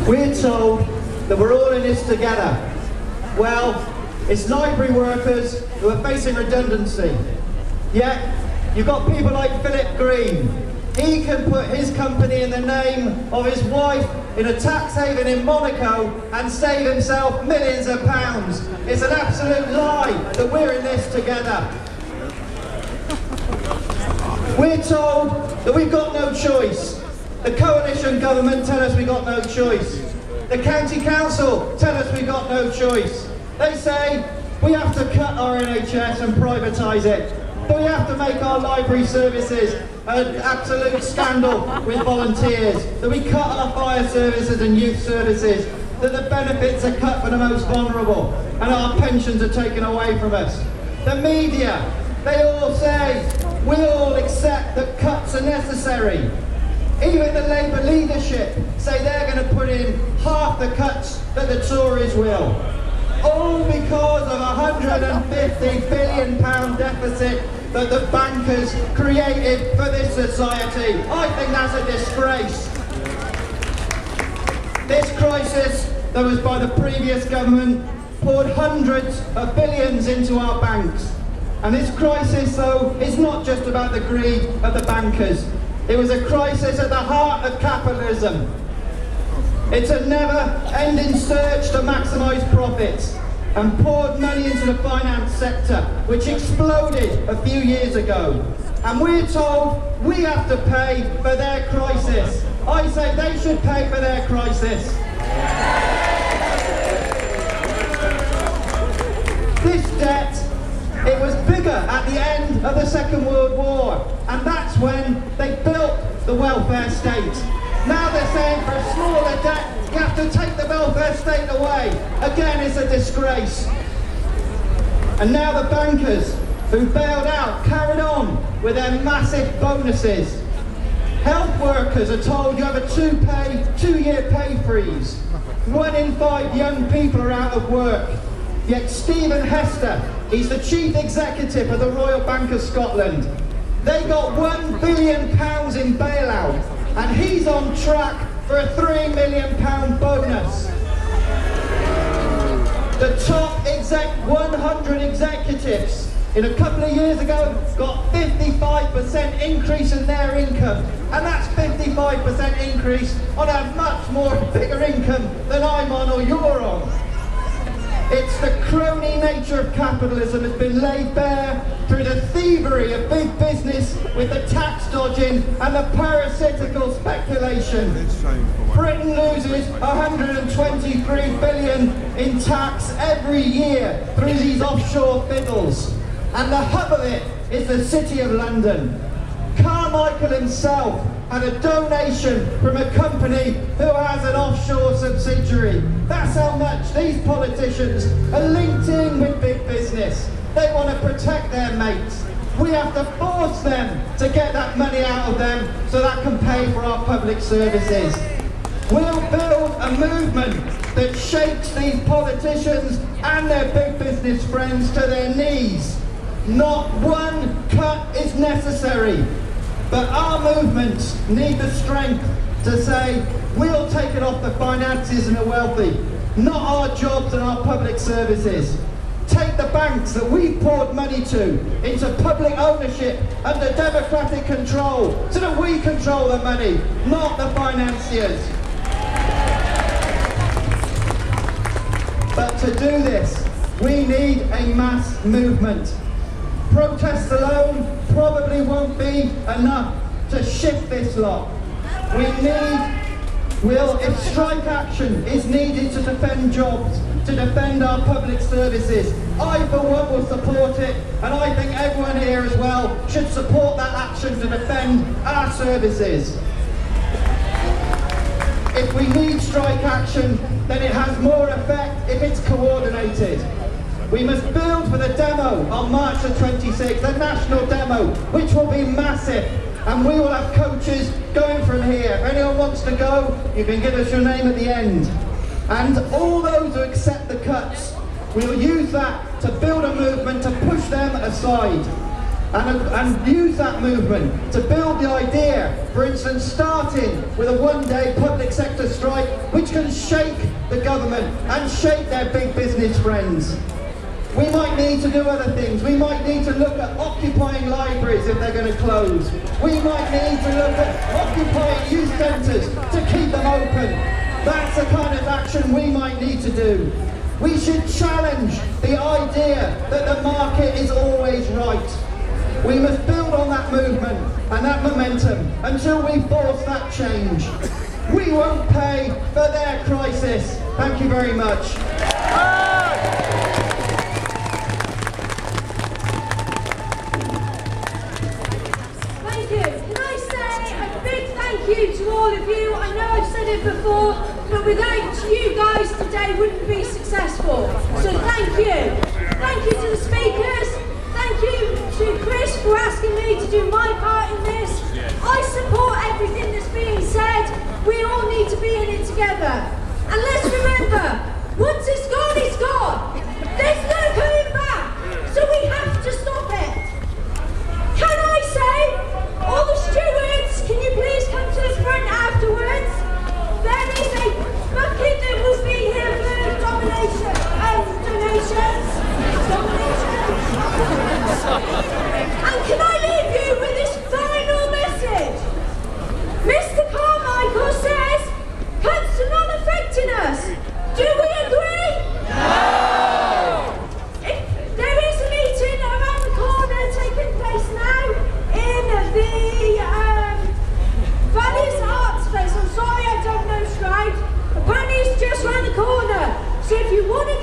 We're told that we're all in this together. Well, it's library workers who are facing redundancy. Yet, you've got people like Philip Green. He can put his company in the name of his wife in a tax haven in Monaco and save himself millions of pounds. It's an absolute lie that we're in this together. We're told that we've got no choice. The coalition government tell us we've got no choice. The county council tell us we've got no choice. They say we have to cut our NHS and privatise it. But we have to make our library services an absolute scandal with volunteers. That we cut our fire services and youth services. That the benefits are cut for the most vulnerable. And our pensions are taken away from us. The media, they all say, we all accept that cuts are necessary. Even the Labour leadership say they're going to put in half the cuts that the Tories will. All because of a £150 billion deficit that the bankers created for this society. I think that's a disgrace. This crisis that was by the previous government poured hundreds of billions into our banks. And this crisis, though, is not just about the greed of the bankers. It was a crisis at the heart of capitalism. It's a never-ending search to maximise profits and poured money into the finance sector, which exploded a few years ago. And we're told we have to pay for their crisis. I say they should pay for their crisis. This debt, it was bigger at the end of the Second World War, and that's when they built the welfare state. Now they're saying for a smaller debt, you have to take the welfare state away. Again, it's a disgrace. And now the bankers who bailed out carried on with their massive bonuses. Health workers are told you have a two-year pay freeze. 1 in 5 young people are out of work. Yet Stephen Hester, he's the chief executive of the Royal Bank of Scotland. They got £1 billion in bailout, and he's on track for a £3 million bonus. The top 100 executives in a couple of years ago got 55% increase in their income, and that's 55% increase on a much more bigger income than I'm on or you're on. It's the crony nature of capitalism has been laid bare through the thievery of big business with the tax dodging and the parasitical speculation. Britain loses 123 billion in tax every year through these offshore fiddles. And the hub of it is the City of London. Carmichael himself had a donation from a company who has an offshore subsidiary. That's how much these politicians are linked in with big business. They want to protect their mates. We have to force them to get that money out of them so that can pay for our public services. We'll build a movement that shakes these politicians and their big business friends to their knees. Not one cut is necessary. But our movements need the strength to say, we'll take it off the finances and the wealthy, not our jobs and our public services. Take the banks that we've poured money to into public ownership under democratic control, so that we control the money, not the financiers. But to do this, we need a mass movement. Protests alone probably won't be enough to shift this lot. If strike action is needed to defend jobs, to defend our public services, I for one will support it, and I think everyone here as well should support that action to defend our services. If we need strike action, then it has more effect if it's coordinated. We must build for the demo on March the 26th, the national demo, which will be massive. And we will have coaches going from here. If anyone wants to go, you can give us your name at the end. And all those who accept the cuts, we'll use that to build a movement to push them aside. And use that movement to build the idea, for instance, starting with a one-day public sector strike, which can shake the government and shake their big business friends. We might need to do other things. We might need to look at occupying libraries if they're going to close. We might need to look at occupying youth centres to keep them open. That's the kind of action we might need to do. We should challenge the idea that the market is always right. We must build on that movement and that momentum until we force that change. We won't pay for their crisis. Thank you very much. Thank you. Can I say a big thank you to all of you? I know I've said it before, but without you guys today wouldn't be successful. So thank you. Thank you to the speakers. Thank you to Chris for asking me to do my part in this. I support everything that's being said. We all need to be in it together. And let's remember, once it's gone, it's gone. There's no coming back. So we have to stop it. Can I say, all the stewards, can you please come to the front afterwards? There is a bucket that will be here for donations. And can I leave you with this final message? Mr. Carmichael says, cuts are not affecting us. Do we agree? No! There is a meeting around the corner taking place now in the Valley's Arts Place. I'm sorry I don't know Stroud. Apparently it's just around the corner. So if you want to